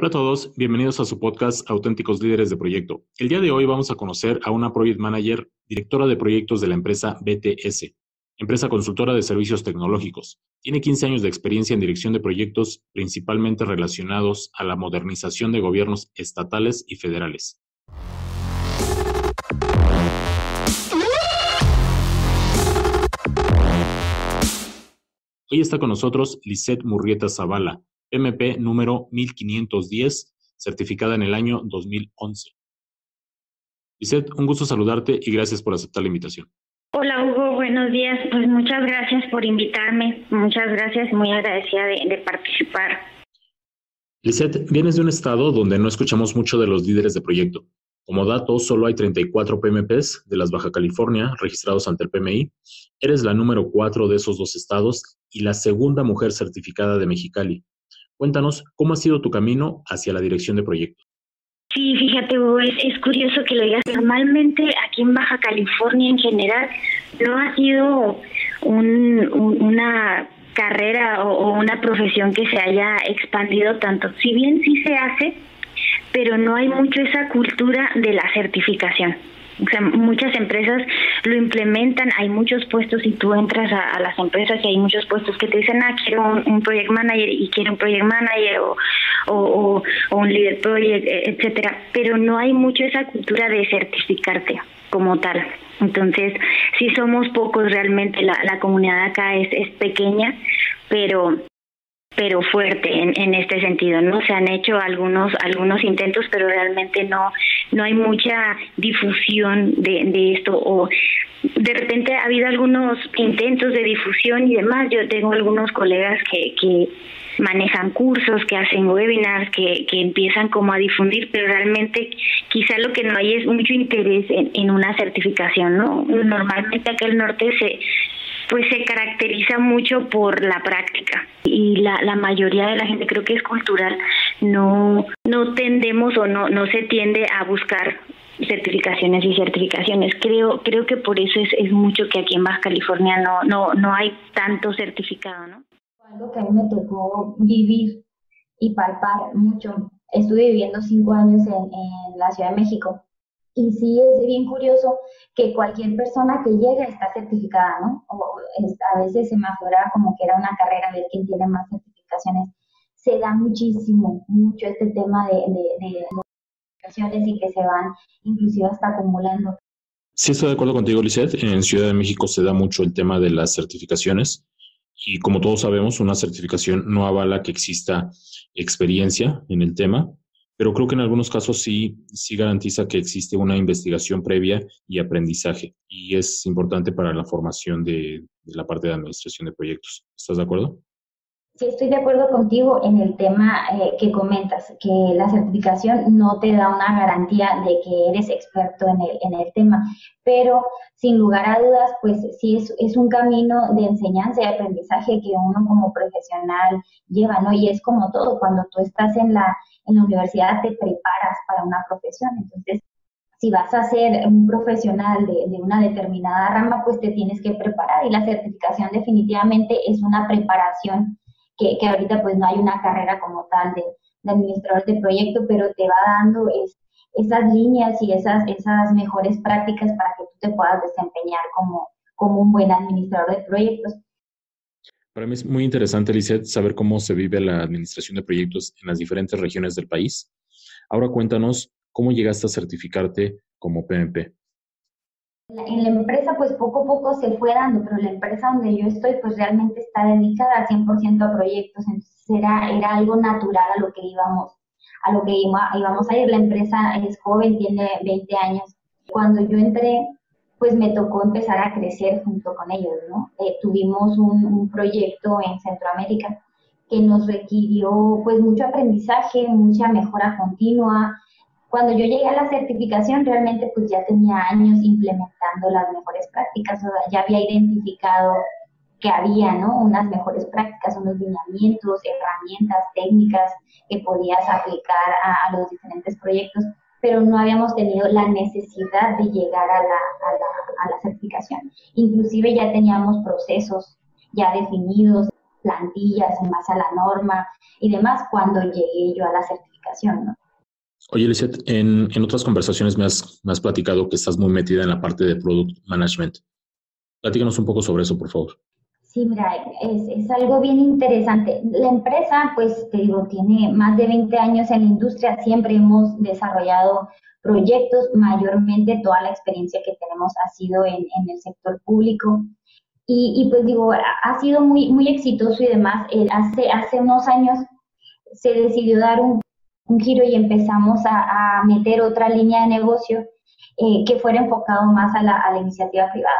Hola a todos, bienvenidos a su podcast Auténticos Líderes de Proyecto. El día de hoy vamos a conocer a una Project Manager, directora de proyectos de la empresa BTS, empresa consultora de servicios tecnológicos. Tiene 15 años de experiencia en dirección de proyectos principalmente relacionados a la modernización de gobiernos estatales y federales. Hoy está con nosotros Lisette Murrieta Zavala, MP número 1510, certificada en el año 2011. Lisette, un gusto saludarte y gracias por aceptar la invitación. Hola Hugo, buenos días. Pues muchas gracias por invitarme. Muchas gracias, muy agradecida de participar. Lisette, vienes de un estado donde no escuchamos mucho de los líderes de proyecto. Como dato, solo hay 34 PMPs de las Baja California registrados ante el PMI. Eres la número 4 de esos dos estados y la segunda mujer certificada de Mexicali. Cuéntanos, ¿cómo ha sido tu camino hacia la dirección de proyectos? Sí, fíjate, Hugo, es curioso que lo digas. Normalmente aquí en Baja California en general no ha sido una carrera o una profesión que se haya expandido tanto. Si bien sí se hace, pero no hay mucho esa cultura de la certificación. O sea, muchas empresas lo implementan, hay muchos puestos y tú entras a las empresas y hay muchos puestos que te dicen, quiero un project manager y quiero un project manager o un líder project, etcétera, pero no hay mucho esa cultura de certificarte como tal. Entonces, sí somos pocos realmente, la comunidad acá es pequeña, pero fuerte en este sentido, ¿no? Se han hecho algunos intentos, pero realmente no hay mucha difusión de esto, o de repente ha habido algunos intentos de difusión y demás. Yo tengo algunos colegas que manejan cursos, que hacen webinars, que empiezan como a difundir, pero realmente quizá lo que no hay es mucho interés en una certificación, ¿no? Normalmente acá el norte se caracteriza mucho por la práctica y la mayoría de la gente, creo que es cultural, no tendemos o no se tiende a buscar certificaciones. Creo que por eso es mucho que aquí en Baja California no hay tanto certificado, ¿no? Algo que a mí me tocó vivir y palpar mucho. Estuve viviendo 5 años en la Ciudad de México. Y sí es bien curioso que cualquier persona que llega está certificada, ¿no? A veces se me afloraba como que era una carrera a ver quién tiene más certificaciones. Se da mucho este tema de certificaciones y que se van inclusive hasta acumulando. Sí, estoy de acuerdo contigo, Lisette. En Ciudad de México se da mucho el tema de las certificaciones y como todos sabemos, una certificación no avala que exista experiencia en el tema, pero creo que en algunos casos sí garantiza que existe una investigación previa y aprendizaje, y es importante para la formación de la parte de administración de proyectos. ¿Estás de acuerdo? Sí, estoy de acuerdo contigo en el tema que comentas, que la certificación no te da una garantía de que eres experto en el tema, pero sin lugar a dudas, pues sí es un camino de enseñanza y aprendizaje que uno como profesional lleva, ¿no? Y es como todo, cuando tú estás en la universidad te preparas para una profesión. Entonces, si vas a ser un profesional de una determinada rama, pues te tienes que preparar, y la certificación definitivamente es una preparación que ahorita pues no hay una carrera como tal de administrador de proyecto, pero te va dando esas líneas y esas mejores prácticas para que tú te puedas desempeñar como un buen administrador de proyectos. Para mí es muy interesante, Lisette, saber cómo se vive la administración de proyectos en las diferentes regiones del país. Ahora cuéntanos, ¿cómo llegaste a certificarte como PMP? En la empresa, pues poco a poco se fue dando, pero la empresa donde yo estoy, pues realmente está dedicada al 100% a proyectos. Entonces era algo natural a lo que íbamos a ir. La empresa es joven, tiene 20 años. Cuando yo entré, pues me tocó empezar a crecer junto con ellos, ¿no? Tuvimos un proyecto en Centroamérica que nos requirió pues mucho aprendizaje, mucha mejora continua. Cuando yo llegué a la certificación, realmente pues ya tenía años implementando las mejores prácticas, o sea, ya había identificado que había, ¿no?, unas mejores prácticas, unos lineamientos, herramientas, técnicas que podías aplicar a los diferentes proyectos, pero no habíamos tenido la necesidad de llegar a la certificación. Inclusive ya teníamos procesos ya definidos, plantillas en base a la norma y demás cuando llegué yo a la certificación. certificación, ¿no? Oye, Lizeth, en otras conversaciones me has platicado que estás muy metida en la parte de Product Management. Platícanos un poco sobre eso, por favor. Sí, mira, es algo bien interesante. La empresa, pues te digo, tiene más de 20 años en la industria. Siempre hemos desarrollado proyectos. Mayormente toda la experiencia que tenemos ha sido en el sector público. Y pues digo, ha sido muy exitoso y demás. Hace unos años se decidió dar un giro y empezamos a meter otra línea de negocio que fuera enfocado más a la iniciativa privada.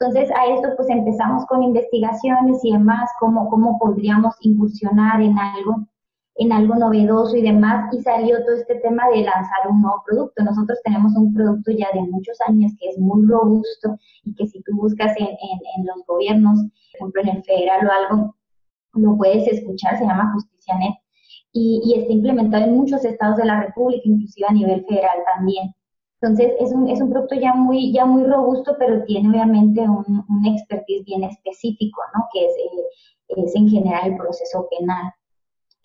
Entonces, a esto pues empezamos con investigaciones y demás, cómo podríamos incursionar en algo novedoso y demás, y salió todo este tema de lanzar un nuevo producto. Nosotros tenemos un producto ya de muchos años que es muy robusto y que si tú buscas en los gobiernos, por ejemplo en el federal o algo, lo puedes escuchar, se llama JusticiaNet, y está implementado en muchos estados de la República, inclusive a nivel federal también. Entonces, es un producto ya muy robusto, pero tiene obviamente un expertise bien específico, ¿no? Que es en general el proceso penal.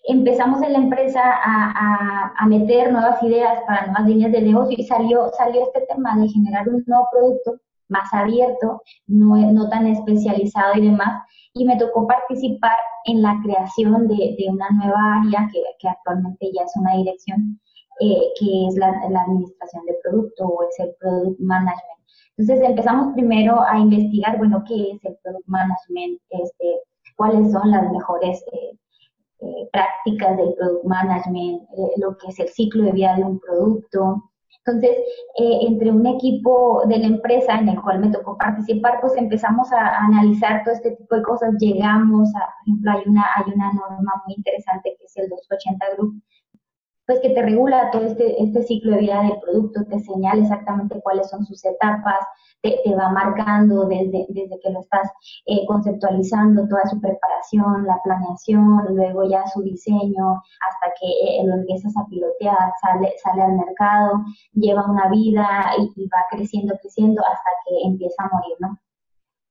Empezamos en la empresa a meter nuevas ideas para nuevas líneas de negocio y salió este tema de generar un nuevo producto más abierto, no tan especializado y demás, y me tocó participar en la creación de una nueva área que actualmente ya es una dirección, que es la administración de producto o es el Product Management. Entonces empezamos primero a investigar, bueno, qué es el Product Management, cuáles son las mejores prácticas del Product Management, lo que es el ciclo de vida de un producto. Entonces, entre un equipo de la empresa en el cual me tocó participar, pues empezamos a analizar todo este tipo de cosas. Llegamos a, por ejemplo, hay una norma muy interesante que es el 280 Group, pues que te regula todo este ciclo de vida del producto, te señala exactamente cuáles son sus etapas, te va marcando desde que lo estás conceptualizando, toda su preparación, la planeación, luego ya su diseño, hasta que lo empiezas a pilotear, sale al mercado, lleva una vida y va creciendo hasta que empieza a morir, ¿no?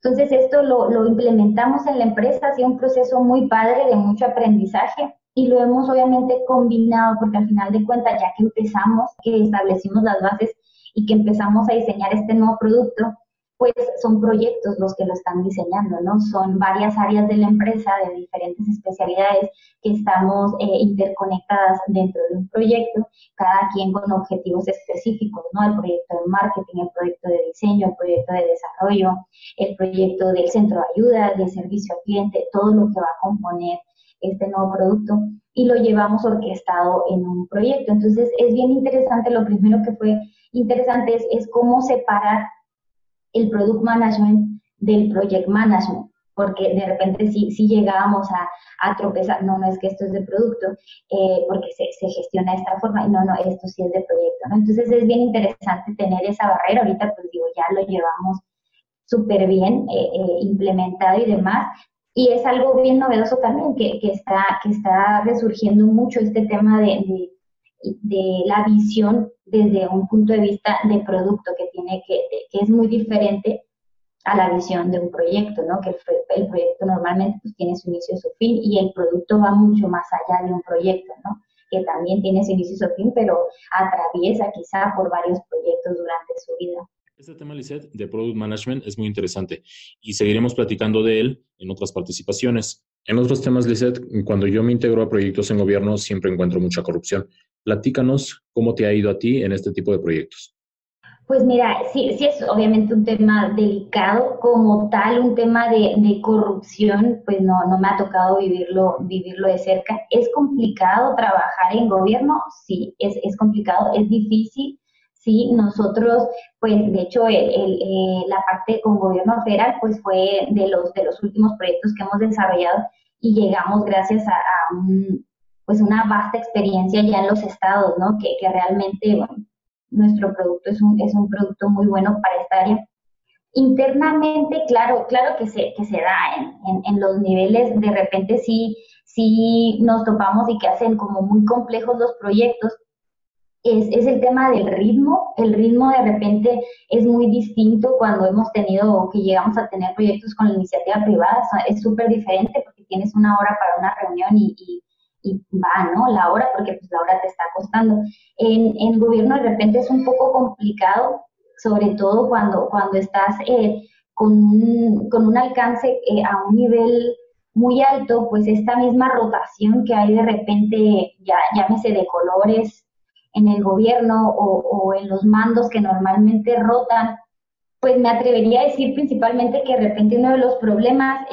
Entonces esto lo implementamos en la empresa, ha sido un proceso muy padre de mucho aprendizaje. Y lo hemos obviamente combinado porque al final de cuentas, ya que empezamos, que establecimos las bases y que empezamos a diseñar este nuevo producto, pues son proyectos los que lo están diseñando, ¿no? Son varias áreas de la empresa de diferentes especialidades que estamos interconectadas dentro de un proyecto, cada quien con objetivos específicos, ¿no? El proyecto de marketing, el proyecto de diseño, el proyecto de desarrollo, el proyecto del centro de ayuda, de servicio al cliente, todo lo que va a componer este nuevo producto y lo llevamos orquestado en un proyecto. Entonces es bien interesante, lo primero que fue interesante es cómo separar el product management del project management, porque de repente sí llegábamos a tropezar, no es que esto es de producto, porque se gestiona de esta forma, no, esto sí es de proyecto, ¿no? Entonces es bien interesante tener esa barrera, ahorita pues digo, ya lo llevamos súper bien implementado y demás. Y es algo bien novedoso también, que está resurgiendo mucho este tema de la visión desde un punto de vista de producto que es muy diferente a la visión de un proyecto, ¿no? Que el proyecto normalmente pues, tiene su inicio y su fin, y el producto va mucho más allá de un proyecto, ¿no? Que también tiene su inicio y su fin, pero atraviesa quizá por varios proyectos durante su vida. Este tema, Lizeth, de Product Management es muy interesante y seguiremos platicando de él en otras participaciones. En otros temas, Lizeth, cuando yo me integro a proyectos en gobierno siempre encuentro mucha corrupción. Platícanos cómo te ha ido a ti en este tipo de proyectos. Pues mira, sí es obviamente un tema delicado, como tal, un tema de corrupción, pues no me ha tocado vivirlo de cerca. ¿Es complicado trabajar en gobierno? Sí, es complicado, es difícil. Sí, nosotros, pues de hecho, la parte con gobierno federal, pues fue de los últimos proyectos que hemos desarrollado y llegamos gracias a pues una vasta experiencia ya en los estados, ¿no? Que realmente, bueno, nuestro producto es un producto muy bueno para esta área. Internamente, claro que se da en los niveles, de repente sí nos topamos y que hacen como muy complejos los proyectos. Es el tema del ritmo. El ritmo de repente es muy distinto cuando hemos tenido o que llegamos a tener proyectos con la iniciativa privada. Es súper diferente porque tienes una hora para una reunión y y va, ¿no? La hora, porque pues la hora te está costando. En gobierno de repente es un poco complicado, sobre todo cuando estás con un alcance a un nivel muy alto, pues esta misma rotación que hay de repente, ya llámese de colores en el gobierno o en los mandos que normalmente rotan, pues me atrevería a decir principalmente que de repente uno de los problemas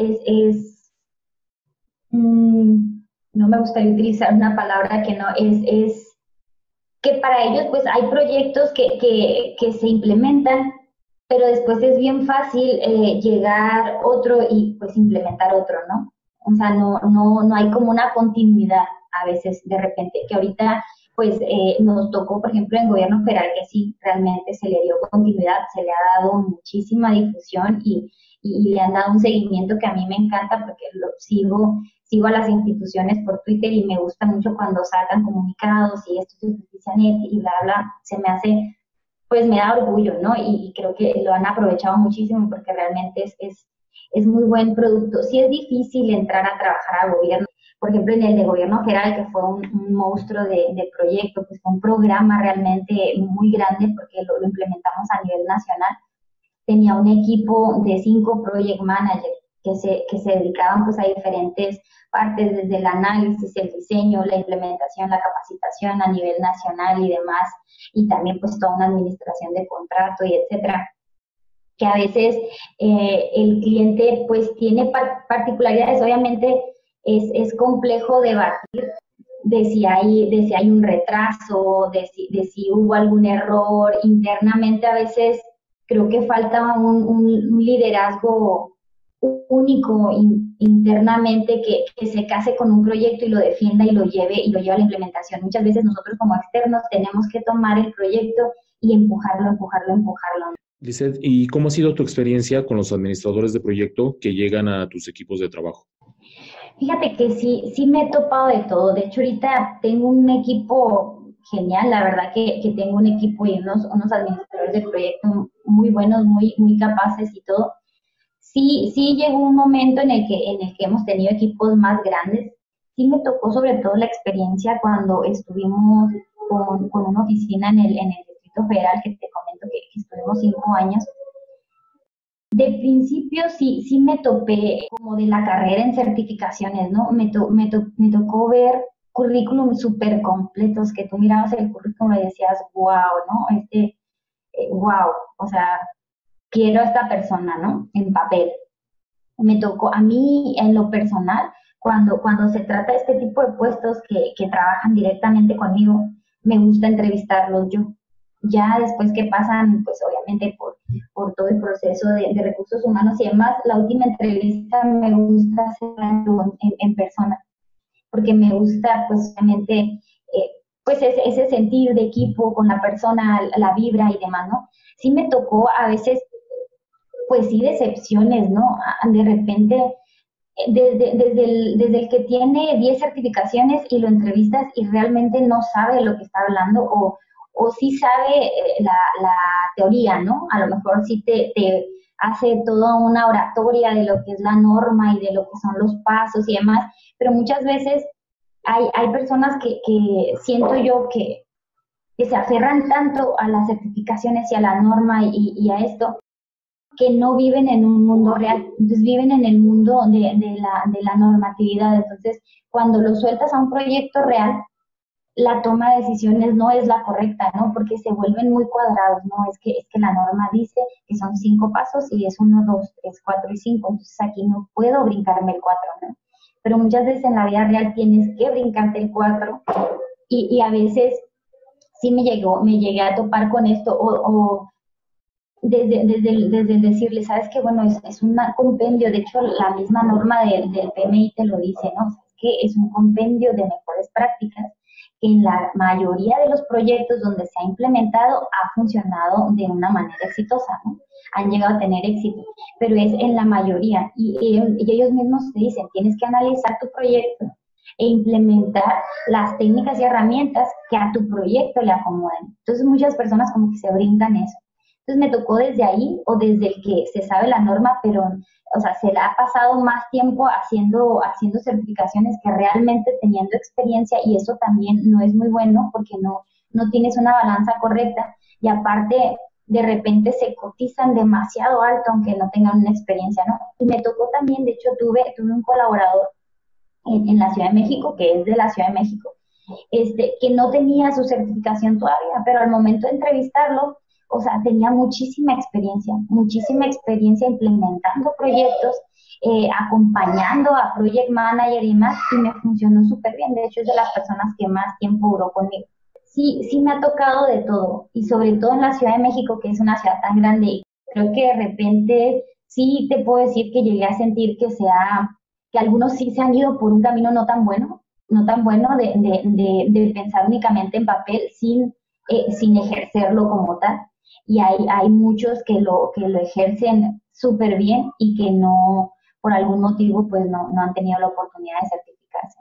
no me gustaría utilizar una palabra que no, es que para ellos pues hay proyectos que se implementan, pero después es bien fácil llegar otro y pues implementar otro, ¿no? O sea, no hay como una continuidad a veces de repente, que ahorita pues nos tocó, por ejemplo, en gobierno federal, que sí, realmente se le dio continuidad, se le ha dado muchísima difusión y le han dado un seguimiento que a mí me encanta porque sigo a las instituciones por Twitter y me gusta mucho cuando sacan comunicados y esto es JusticiaNet y bla, bla, se me hace, pues me da orgullo, ¿no? Y creo que lo han aprovechado muchísimo porque realmente es muy buen producto. Sí es difícil entrar a trabajar a gobierno, por ejemplo, en el de gobierno federal, que fue un monstruo de proyecto, pues fue un programa realmente muy grande porque lo implementamos a nivel nacional. Tenía un equipo de 5 project managers que se dedicaban pues a diferentes partes, desde el análisis, el diseño, la implementación, la capacitación a nivel nacional y demás, y también pues toda una administración de contrato y etcétera, que a veces el cliente pues tiene particularidades. Obviamente es complejo debatir de si hay un retraso, de si hubo algún error internamente. A veces creo que falta un liderazgo único internamente que se case con un proyecto y lo defienda y lo lleve a la implementación. Muchas veces nosotros como externos tenemos que tomar el proyecto y empujarlo. Lizeth, ¿y cómo ha sido tu experiencia con los administradores de proyecto que llegan a tus equipos de trabajo? Fíjate que sí me he topado de todo. De hecho, ahorita tengo un equipo genial. La verdad que tengo un equipo y unos administradores de proyecto muy buenos, muy capaces y todo. Sí llegó un momento en el que hemos tenido equipos más grandes. Sí me tocó sobre todo la experiencia cuando estuvimos con una oficina en el Distrito Federal, que te comento que estuvimos 5 años. De principio sí me topé como de la carrera en certificaciones, ¿no? Me tocó ver currículums súper completos, que tú mirabas el currículum y decías, wow, ¿no? Wow, o sea, quiero a esta persona, ¿no? En papel. Me tocó a mí en lo personal, cuando se trata de este tipo de puestos que trabajan directamente conmigo, me gusta entrevistarlos yo. Ya después que pasan, pues obviamente por todo el proceso de recursos humanos y demás, la última entrevista me gusta hacerla en persona, porque me gusta pues obviamente pues ese sentir de equipo con la persona, la vibra y demás, ¿no? Sí me tocó a veces pues sí decepciones, ¿no? De repente desde el que tiene 10 certificaciones y lo entrevistas y realmente no sabe lo que está hablando o sí sabe la teoría, ¿no? A lo mejor sí te hace toda una oratoria de lo que es la norma y de lo que son los pasos y demás, pero muchas veces hay personas que siento yo que se aferran tanto a las certificaciones y a la norma y a esto, que no viven en un mundo real. Entonces viven en el mundo de la normatividad. Entonces, cuando lo sueltas a un proyecto real, la toma de decisiones no es la correcta, ¿no? Porque se vuelven muy cuadrados, ¿no? Es que la norma dice que son 5 pasos y es 1, 2, 3, 4 y 5, entonces aquí no puedo brincarme el 4, ¿no? Pero muchas veces en la vida real tienes que brincarte el 4 y a veces sí me llegué a topar con esto o desde el decirle, sabes que bueno, es un compendio, de hecho la misma norma del PMI te lo dice, ¿no? Es que es un compendio de mejores prácticas que en la mayoría de los proyectos donde se ha implementado ha funcionado de una manera exitosa, ¿no? Han llegado a tener éxito, pero es en la mayoría y ellos mismos te dicen, tienes que analizar tu proyecto e implementar las técnicas y herramientas que a tu proyecto le acomoden. Entonces muchas personas como que se brincan eso. Entonces me tocó desde ahí o desde el que se sabe la norma, pero, o sea, se le ha pasado más tiempo haciendo certificaciones que realmente teniendo experiencia, y eso también no es muy bueno porque no tienes una balanza correcta, y aparte de repente se cotizan demasiado alto aunque no tengan una experiencia, ¿no? Y me tocó también, de hecho, tuve un colaborador en la Ciudad de México, que es de la Ciudad de México, que no tenía su certificación todavía, pero al momento de entrevistarlo, o sea, tenía muchísima experiencia implementando proyectos, acompañando a project manager y más, y me funcionó súper bien. De hecho, es de las personas que más tiempo duró conmigo. Sí me ha tocado de todo, y sobre todo en la Ciudad de México, que es una ciudad tan grande, y creo que de repente sí te puedo decir que llegué a sentir que algunos sí se han ido por un camino no tan bueno de pensar únicamente en papel sin ejercerlo como tal. Y hay muchos que lo ejercen súper bien y que no, por algún motivo, pues no han tenido la oportunidad de certificarse.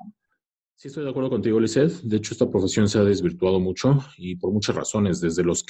Sí, estoy de acuerdo contigo, Lizeth. De hecho, esta profesión se ha desvirtuado mucho y por muchas razones, desde los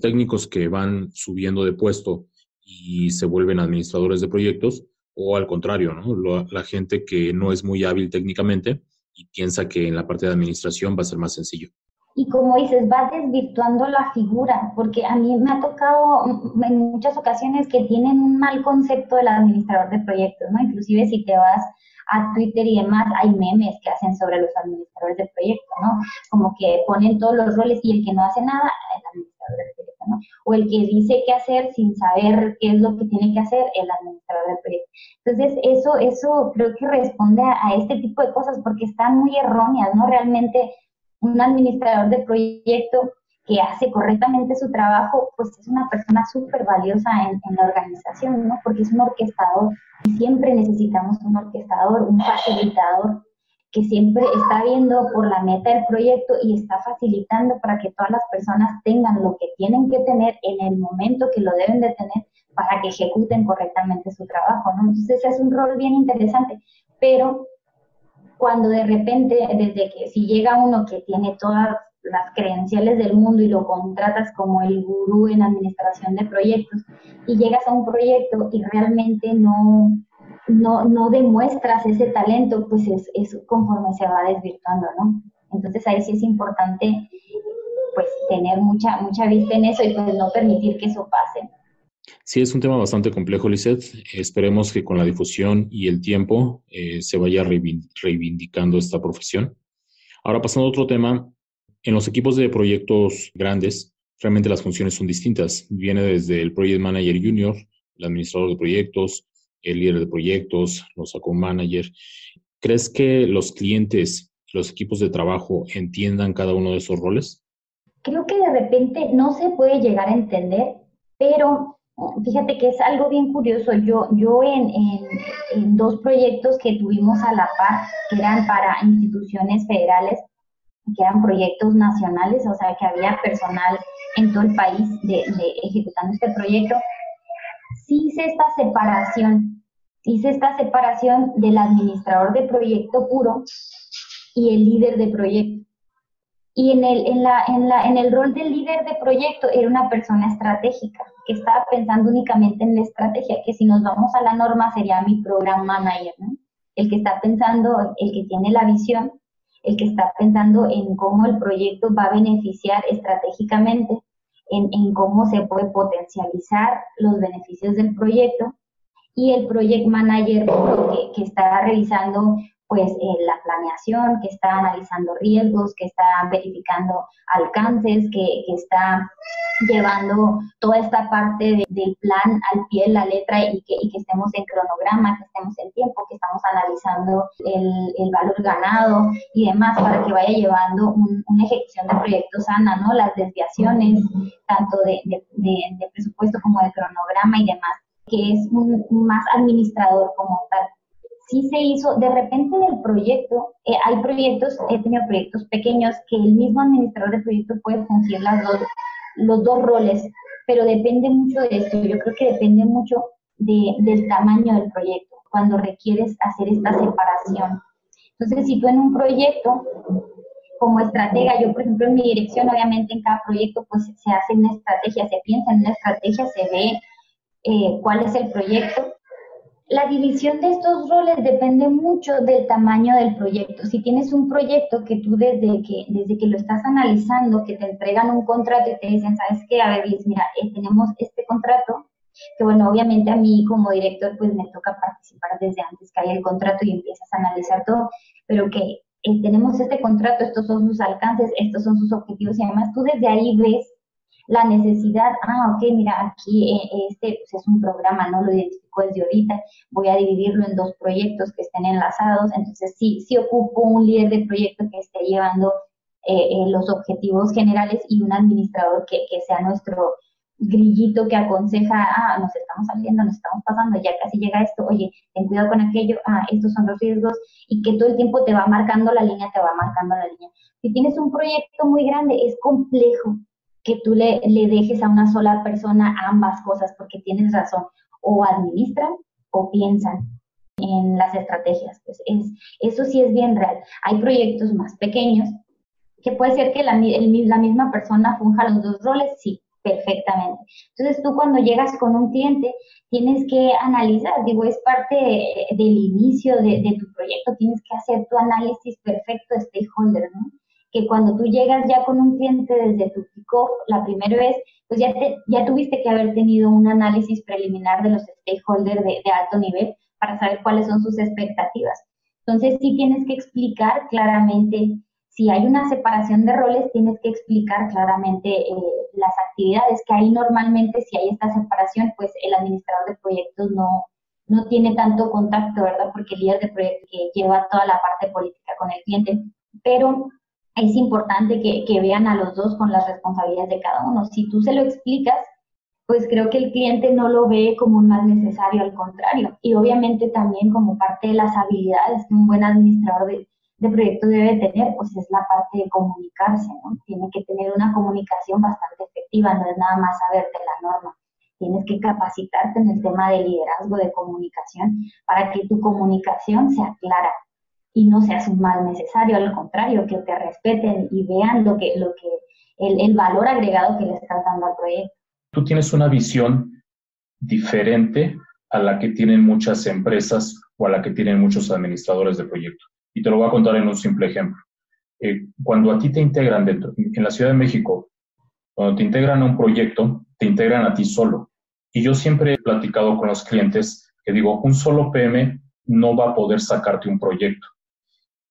técnicos que van subiendo de puesto y se vuelven administradores de proyectos, o al contrario, ¿no? La gente que no es muy hábil técnicamente y piensa que en la parte de administración va a ser más sencillo. Y como dices, va desvirtuando la figura, porque a mí me ha tocado en muchas ocasiones que tienen un mal concepto del administrador de proyectos, ¿no? Inclusive si te vas a Twitter y demás, hay memes que hacen sobre los administradores de proyectos, ¿no? Como que ponen todos los roles y el que no hace nada, el administrador de proyecto, ¿no? O el que dice qué hacer sin saber qué es lo que tiene que hacer, el administrador de proyecto. Entonces, eso creo que responde a este tipo de cosas porque están muy erróneas, ¿no? Realmente un administrador de proyecto que hace correctamente su trabajo, pues es una persona súper valiosa en la organización, ¿no? Porque es un orquestador, y siempre necesitamos un orquestador, un facilitador, que siempre está viendo por la meta del proyecto y está facilitando para que todas las personas tengan lo que tienen que tener en el momento que lo deben de tener para que ejecuten correctamente su trabajo, ¿no? Entonces es un rol bien interesante, pero cuando de repente, desde que si llega uno que tiene todas las credenciales del mundo y lo contratas como el gurú en administración de proyectos y llegas a un proyecto y realmente no demuestras ese talento, pues es conforme se va desvirtuando, ¿no? Entonces ahí sí es importante pues tener mucha vista en eso y pues no permitir que eso pase. Sí, es un tema bastante complejo, Lizeth. Esperemos que con la difusión y el tiempo se vaya reivindicando esta profesión. Ahora, pasando a otro tema, en los equipos de proyectos grandes, realmente las funciones son distintas. Viene desde el Project Manager Junior, el administrador de proyectos, el líder de proyectos, los account manager. ¿Crees que los clientes, los equipos de trabajo entiendan cada uno de esos roles? Creo que de repente no se puede llegar a entender, pero fíjate que es algo bien curioso. Yo en dos proyectos que tuvimos a la par, que eran para instituciones federales, que eran proyectos nacionales, o sea, que había personal en todo el país ejecutando este proyecto, sí hice esta separación del administrador de proyecto puro y el líder de proyecto. Y en el rol del líder de proyecto era una persona estratégica, que estaba pensando únicamente en la estrategia, que si nos vamos a la norma sería mi program manager, ¿no? El que está pensando, el que tiene la visión, el que está pensando en cómo el proyecto va a beneficiar estratégicamente, en cómo se puede potencializar los beneficios del proyecto, y el project manager que está revisando pues la planeación, que está analizando riesgos, que está verificando alcances, que está llevando toda esta parte del plan al pie de la letra y que estemos en cronograma, que estemos en tiempo, que estamos analizando el valor ganado y demás para que vaya llevando una ejecución de proyectos sana, ¿no? Las desviaciones, tanto de presupuesto como de cronograma y demás, que es un más administrador como tal. Sí se hizo, de repente del proyecto, hay proyectos, he tenido proyectos pequeños que el mismo administrador de proyecto puede fungir los dos roles, pero depende mucho de esto. Yo creo que depende mucho del tamaño del proyecto, cuando requieres hacer esta separación. Entonces, si tú en un proyecto, como estratega, yo por ejemplo en mi dirección, obviamente en cada proyecto pues se hace una estrategia, se piensa en una estrategia, se ve cuál es el proyecto. La división de estos roles depende mucho del tamaño del proyecto. Si tienes un proyecto que tú desde que lo estás analizando, que te entregan un contrato y te dicen, ¿sabes qué? A ver, Liz, mira, tenemos este contrato, que bueno, obviamente a mí como director pues me toca participar desde antes que haya el contrato y empiezas a analizar todo, pero que tenemos este contrato, estos son sus alcances, estos son sus objetivos y además tú desde ahí ves la necesidad, ok, mira, aquí este pues es un programa, no lo identifico desde ahorita, voy a dividirlo en 2 proyectos que estén enlazados, entonces sí ocupo un líder de proyecto que esté llevando los objetivos generales y un administrador que sea nuestro grillito que aconseja, nos estamos saliendo, nos estamos pasando, ya casi llega esto, oye, ten cuidado con aquello, estos son los riesgos, y que todo el tiempo te va marcando la línea, Si tienes un proyecto muy grande, es complejo que tú le dejes a una sola persona ambas cosas, porque tienes razón, o administran o piensan en las estrategias, pues eso sí es bien real. Hay proyectos más pequeños, que puede ser que la misma persona funja los 2 roles, sí, perfectamente. Entonces tú cuando llegas con un cliente tienes que analizar, es parte del inicio de tu proyecto, tienes que hacer tu análisis perfecto de stakeholder, ¿no? Que cuando tú llegas ya con un cliente desde tu kickoff la primera vez, pues ya tuviste que haber tenido un análisis preliminar de los stakeholders de alto nivel para saber cuáles son sus expectativas. Entonces sí tienes que explicar claramente. Si hay una separación de roles, tienes que explicar claramente las actividades, que ahí normalmente si hay esta separación, pues el administrador de proyectos no tiene tanto contacto, ¿verdad? Porque el líder de proyecto que lleva toda la parte política con el cliente, pero es importante que vean a los 2 con las responsabilidades de cada uno. Si tú se lo explicas, pues creo que el cliente no lo ve como un mal necesario, al contrario. Y obviamente también como parte de las habilidades que un buen administrador de proyecto debe tener, pues es la parte de comunicarse, ¿no? Tiene que tener una comunicación bastante efectiva, no es nada más saberte la norma. Tienes que capacitarte en el tema de liderazgo, de comunicación, para que tu comunicación sea clara y no seas un mal necesario, al contrario, que te respeten y vean el valor agregado que le estás dando al proyecto. Tú tienes una visión diferente a la que tienen muchas empresas o a la que tienen muchos administradores de proyectos. Y te lo voy a contar en un simple ejemplo. Cuando a ti te integran en la Ciudad de México, cuando te integran a un proyecto, te integran a ti solo. Y yo siempre he platicado con los clientes que digo, un solo PM no va a poder sacarte un proyecto.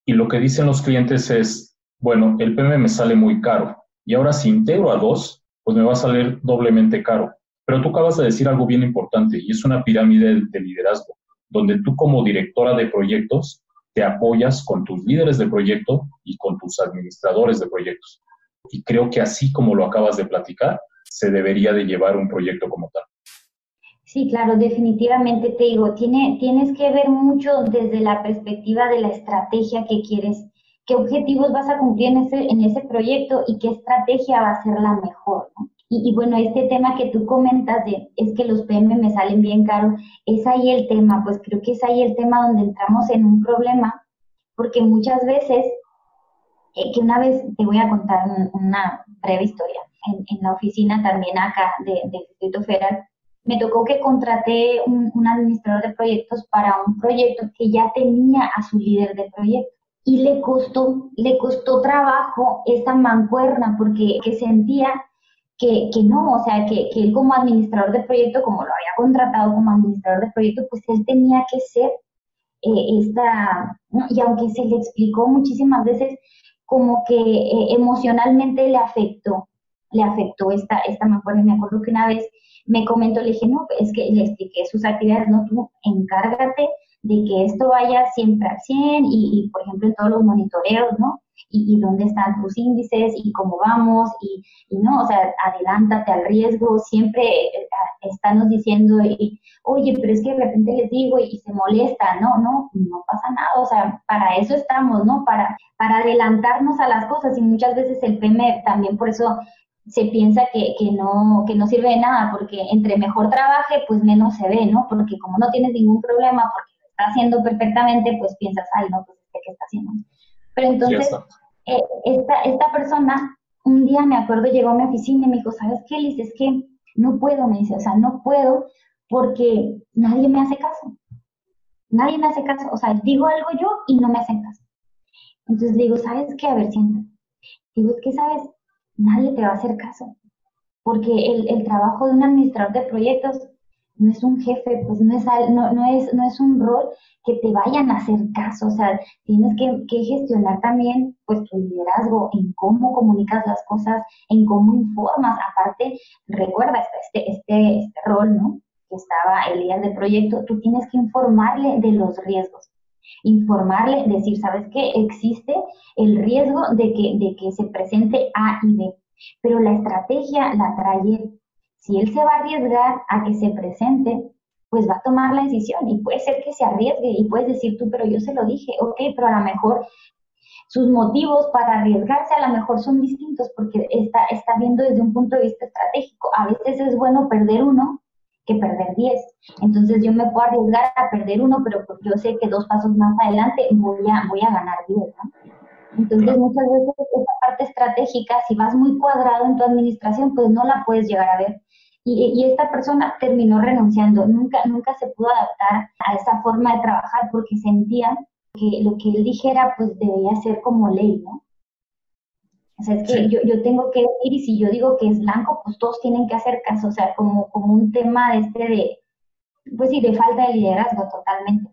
Y lo que dicen los clientes es, bueno, el PM me sale muy caro y ahora si integro a 2, pues me va a salir doblemente caro. Pero tú acabas de decir algo bien importante y es una pirámide de liderazgo, donde tú como directora de proyectos te apoyas con tus líderes de proyecto y con tus administradores de proyectos. Y creo que así como lo acabas de platicar, se debería de llevar un proyecto como tal. Sí, claro, definitivamente te digo, tienes que ver mucho desde la perspectiva de la estrategia que quieres, qué objetivos vas a cumplir en ese proyecto y qué estrategia va a ser la mejor, ¿no? Y bueno, este tema que tú comentas es que los PM me salen bien caros, es ahí el tema, pues creo que es ahí el tema donde entramos en un problema, porque muchas veces, que una vez te voy a contar una breve historia, en la oficina también acá del Distrito Federal, me tocó que contraté un administrador de proyectos para un proyecto que ya tenía a su líder de proyecto. Y le costó trabajo esa mancuerna porque sentía que no, o sea, que él como administrador de proyecto, como lo había contratado como administrador de proyecto, pues él tenía que ser ¿no? Y aunque se le explicó muchísimas veces, como que emocionalmente le afectó esta mancuerna. Me acuerdo que una vez me comentó, le dije, no, es que le expliqué sus actividades, no, tú encárgate de que esto vaya siempre al 100 y por ejemplo, en todos los monitoreos, ¿no? Y dónde están tus índices y cómo vamos y no, o sea, adelántate al riesgo, siempre estamos diciendo, oye, pero es que de repente les digo y se molesta, no pasa nada, o sea, para eso estamos, ¿no? Para adelantarnos a las cosas y muchas veces el PM también por eso se piensa que no sirve de nada, porque entre mejor trabaje, pues menos se ve, ¿no? Porque como no tienes ningún problema, porque lo está haciendo perfectamente, pues piensas, ay, no, pues ¿qué está haciendo? Pero entonces, esta persona, un día me acuerdo, llegó a mi oficina y me dijo, ¿sabes qué, Liz? Es que no puedo, me dice, o sea, no puedo porque nadie me hace caso. Nadie me hace caso. O sea, digo algo yo y no me hacen caso. Entonces le digo, ¿sabes qué? A ver, siéntate. Digo, es que, ¿sabes? Nadie te va a hacer caso. Porque el trabajo de un administrador de proyectos no es un jefe, pues no es un rol que te vayan a hacer caso. O sea, tienes que gestionar también pues tu liderazgo en cómo comunicas las cosas, en cómo informas. Aparte, recuerda este rol, ¿no? Que estaba el líder de proyecto, tú tienes que informarle de los riesgos. Informarle, decir, ¿sabes qué? Existe el riesgo de que se presente A y B, pero la estrategia la trae él. Si él se va a arriesgar a que se presente, pues va a tomar la decisión y puede ser que se arriesgue y puedes decir tú, pero yo se lo dije, ok, pero a lo mejor sus motivos para arriesgarse a lo mejor son distintos porque está viendo desde un punto de vista estratégico. A veces es bueno perder uno que perder 10. Entonces yo me puedo arriesgar a perder uno, pero porque yo sé que 2 pasos más adelante voy a ganar 10, ¿no? Entonces muchas veces esa parte estratégica, si vas muy cuadrado en tu administración, pues no la puedes llegar a ver. Y esta persona terminó renunciando, nunca se pudo adaptar a esa forma de trabajar porque sentía que lo que él dijera pues debía ser como ley, ¿no? O sea, es que yo tengo que decir, y si yo digo que es blanco, pues todos tienen que hacer caso, o sea, como un tema pues sí, de falta de liderazgo totalmente.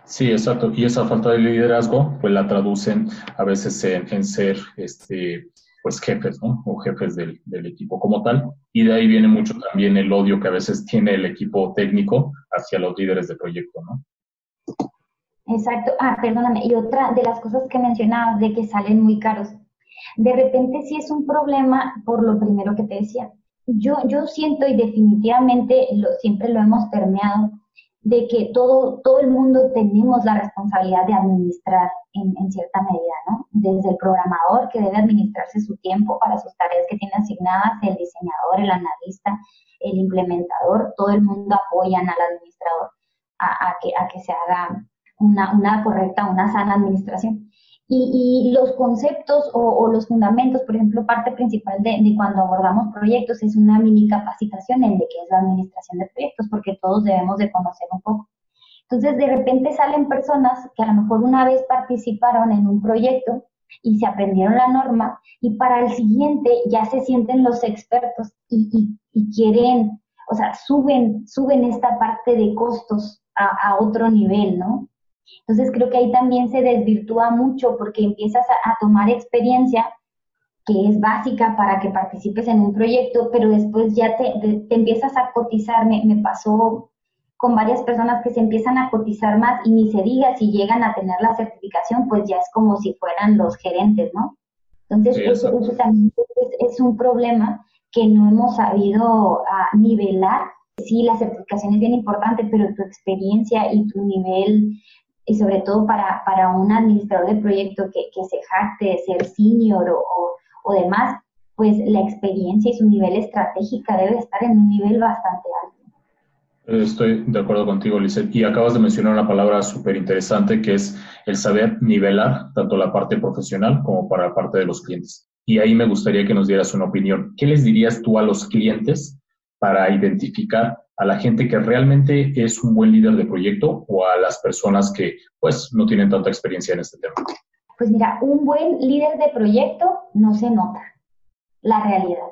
Sí, exacto. Y esa falta de liderazgo, pues la traducen a veces en ser, pues jefes, ¿no? O jefes del equipo como tal. Y de ahí viene mucho también el odio que a veces tiene el equipo técnico hacia los líderes de proyecto, ¿no? Exacto. Perdóname. Y otra de las cosas que mencionabas de que salen muy caros. De repente sí es un problema por lo primero que te decía. Yo siento y definitivamente siempre lo hemos permeado de que todo el mundo tenemos la responsabilidad de administrar en cierta medida, ¿no? Desde el programador que debe administrarse su tiempo para sus tareas que tiene asignadas, el diseñador, el analista, el implementador, todo el mundo apoyan al administrador a que se haga una correcta, una sana administración. Y los conceptos o los fundamentos, por ejemplo, parte principal de cuando abordamos proyectos es una mini capacitación en de qué es la administración de proyectos, porque todos debemos de conocer un poco. Entonces, de repente salen personas que a lo mejor una vez participaron en un proyecto y se aprendieron la norma y para el siguiente ya se sienten los expertos y quieren, o sea, suben esta parte de costos a otro nivel, ¿no? Entonces creo que ahí también se desvirtúa mucho porque empiezas a tomar experiencia que es básica para que participes en un proyecto, pero después ya te empiezas a cotizar. Me pasó con varias personas que se empiezan a cotizar más y ni se diga si llegan a tener la certificación, pues ya es como si fueran los gerentes, ¿no? Entonces sí, eso también es un problema que no hemos sabido nivelar. Sí, la certificación es bien importante, pero tu experiencia y tu nivel, y sobre todo para un administrador de proyecto que se jacte de ser senior o demás, pues la experiencia y su nivel estratégico debe estar en un nivel bastante alto. Estoy de acuerdo contigo, Lizeth. Y acabas de mencionar una palabra súper interesante que es el saber nivelar tanto la parte profesional como para la parte de los clientes. Y ahí me gustaría que nos dieras una opinión. ¿Qué les dirías tú a los clientes para identificar a la gente que realmente es un buen líder de proyecto o a las personas que pues no tienen tanta experiencia en este tema? Pues mira, un buen líder de proyecto no se nota, la realidad.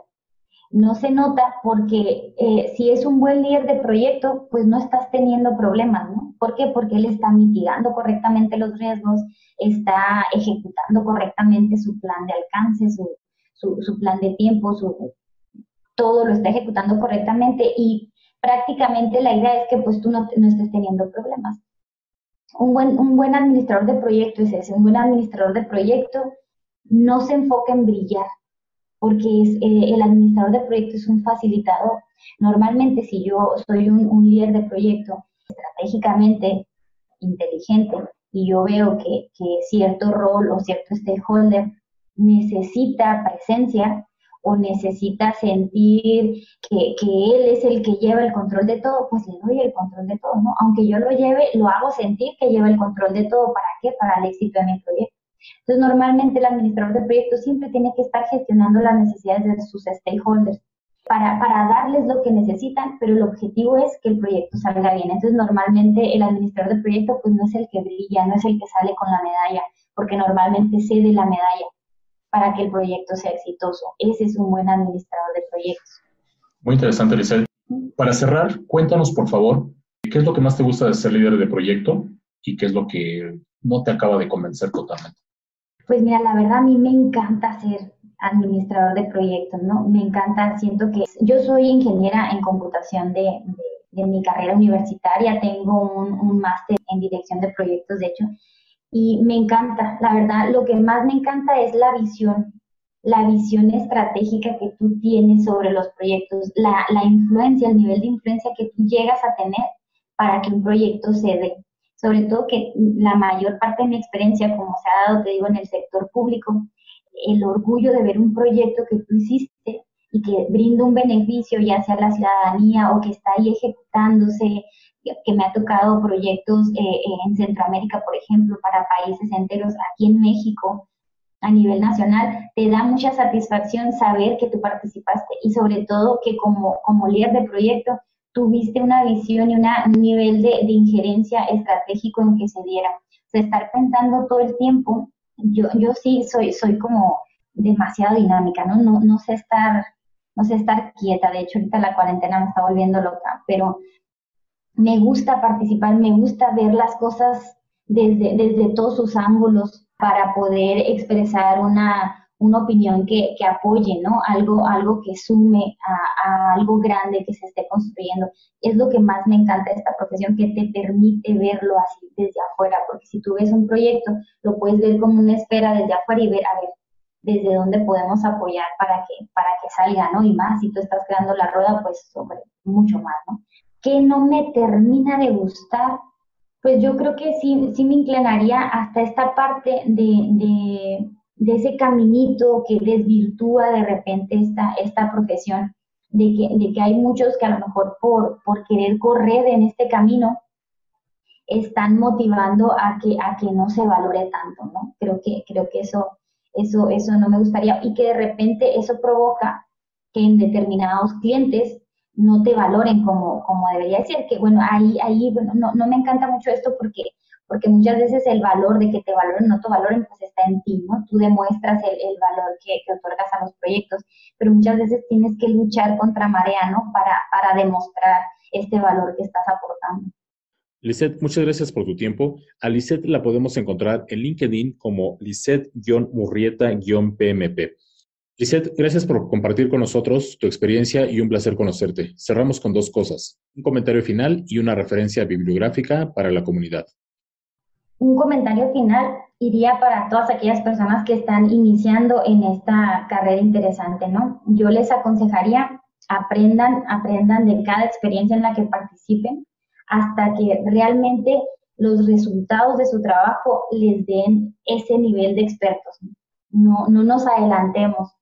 No se nota porque si es un buen líder de proyecto, pues no estás teniendo problemas, ¿no? ¿Por qué? Porque él está mitigando correctamente los riesgos, está ejecutando correctamente su plan de alcance, su plan de tiempo, todo lo está ejecutando correctamente y prácticamente la idea es que pues tú no estés teniendo problemas. Un buen administrador de proyecto es ese, un buen administrador de proyecto no se enfoca en brillar, porque el administrador de proyecto es un facilitador. Normalmente si yo soy un líder de proyecto estratégicamente inteligente y yo veo que cierto rol o cierto stakeholder necesita presencia o necesita sentir que él es el que lleva el control de todo, pues le doy el control de todo, ¿no? Aunque yo lo hago sentir que lleva el control de todo. ¿Para qué? Para el éxito de mi proyecto. Entonces, normalmente el administrador de proyectos siempre tiene que estar gestionando las necesidades de sus stakeholders para darles lo que necesitan, pero el objetivo es que el proyecto salga bien. Entonces, normalmente el administrador de proyecto pues no es el que brilla, no es el que sale con la medalla, porque normalmente cede la medalla para que el proyecto sea exitoso. Ese es un buen administrador de proyectos. Muy interesante, Lizeth. Para cerrar, cuéntanos, por favor, ¿qué es lo que más te gusta de ser líder de proyecto y qué es lo que no te acaba de convencer totalmente? Pues mira, la verdad a mí me encanta ser administrador de proyectos, ¿no? Me encanta, siento que yo soy ingeniera en computación de mi carrera universitaria, tengo un máster en dirección de proyectos, de hecho, y me encanta, la verdad, lo que más me encanta es la visión estratégica que tú tienes sobre los proyectos, la influencia, el nivel de influencia que tú llegas a tener para que un proyecto se dé. Sobre todo que la mayor parte de mi experiencia, como se ha dado, te digo, en el sector público, el orgullo de ver un proyecto que tú hiciste y que brinda un beneficio, ya sea a la ciudadanía o que está ahí ejecutándose, que me ha tocado proyectos en Centroamérica, por ejemplo, para países enteros, aquí en México, a nivel nacional, te da mucha satisfacción saber que tú participaste y sobre todo que como líder de proyecto tuviste una visión y un nivel de injerencia estratégico en que se diera. O sea, estar pensando todo el tiempo, yo sí soy como demasiado dinámica, ¿no? No sé estar quieta. De hecho, ahorita la cuarentena me está volviendo loca, pero me gusta participar, me gusta ver las cosas desde todos sus ángulos para poder expresar una opinión que apoye, ¿no? Algo que sume a algo grande que se esté construyendo. Es lo que más me encanta de esta profesión, que te permite verlo así desde afuera, porque si tú ves un proyecto, lo puedes ver como una esfera desde afuera y ver, a ver, desde dónde podemos apoyar para que salga, ¿no? Y más, si tú estás creando la rueda, pues sobre mucho más, ¿no? Que no me termina de gustar, pues yo creo que sí me inclinaría hasta esta parte de ese caminito que desvirtúa de repente esta profesión, de que hay muchos que a lo mejor por querer correr en este camino están motivando a que no se valore tanto, ¿no? Creo que eso no me gustaría, y que de repente eso provoca que en determinados clientes no te valoren como debería ser, que bueno, ahí bueno, no me encanta mucho esto porque muchas veces el valor de que te valoren o no te valoren pues está en ti, ¿no? Tú demuestras el valor que otorgas a los proyectos, pero muchas veces tienes que luchar contra marea, ¿no? Para demostrar este valor que estás aportando. Lizeth, muchas gracias por tu tiempo. A Lizeth la podemos encontrar en LinkedIn como Lizeth-Murrieta-PMP. Lizeth, gracias por compartir con nosotros tu experiencia y un placer conocerte. Cerramos con 2 cosas, un comentario final y una referencia bibliográfica para la comunidad. Un comentario final iría para todas aquellas personas que están iniciando en esta carrera interesante, ¿no? Yo les aconsejaría, aprendan de cada experiencia en la que participen hasta que realmente los resultados de su trabajo les den ese nivel de expertos. No nos adelantemos.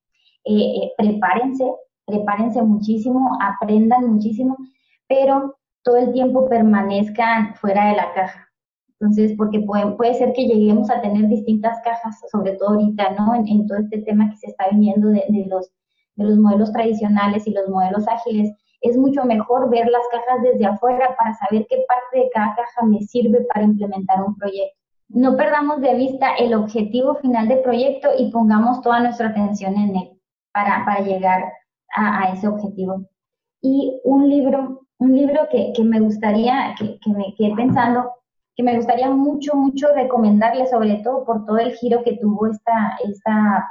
Prepárense muchísimo, aprendan muchísimo, pero todo el tiempo permanezcan fuera de la caja. Entonces, porque puede ser que lleguemos a tener distintas cajas, sobre todo ahorita, ¿no? En todo este tema que se está viniendo de los modelos tradicionales y los modelos ágiles, es mucho mejor ver las cajas desde afuera para saber qué parte de cada caja me sirve para implementar un proyecto. No perdamos de vista el objetivo final del proyecto y pongamos toda nuestra atención en él para llegar a ese objetivo. Y un libro que me gustaría, que me quedé pensando, que me gustaría mucho recomendarle, sobre todo por todo el giro que tuvo esta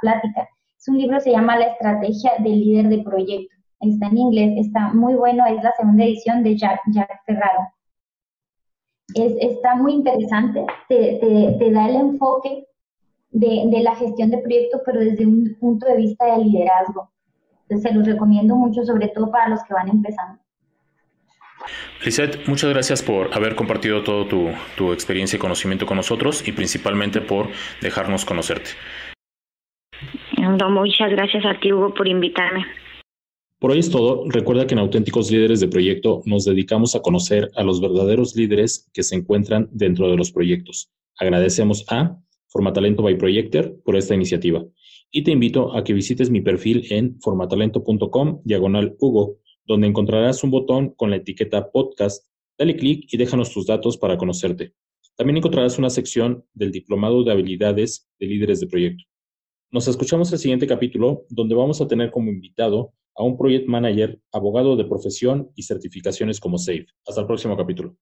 plática. Es un libro, se llama La estrategia del líder de proyecto. Está en inglés, está muy bueno, es la segunda edición de Jack Ferraro. Está muy interesante, te da el enfoque de la gestión de proyectos, pero desde un punto de vista de liderazgo. Entonces, se los recomiendo mucho, sobre todo para los que van empezando. Lizeth, muchas gracias por haber compartido todo tu experiencia y conocimiento con nosotros y principalmente por dejarnos conocerte. No, muchas gracias a ti, Hugo, por invitarme. Por hoy es todo. Recuerda que en Auténticos Líderes de Proyecto nos dedicamos a conocer a los verdaderos líderes que se encuentran dentro de los proyectos. Agradecemos a Formatalento by Projector, por esta iniciativa. Y te invito a que visites mi perfil en formatalento.com/Hugo, donde encontrarás un botón con la etiqueta podcast. Dale clic y déjanos tus datos para conocerte. También encontrarás una sección del Diplomado de Habilidades de Líderes de Proyecto. Nos escuchamos el siguiente capítulo, donde vamos a tener como invitado a un Project Manager, abogado de profesión y certificaciones como SAFe. Hasta el próximo capítulo.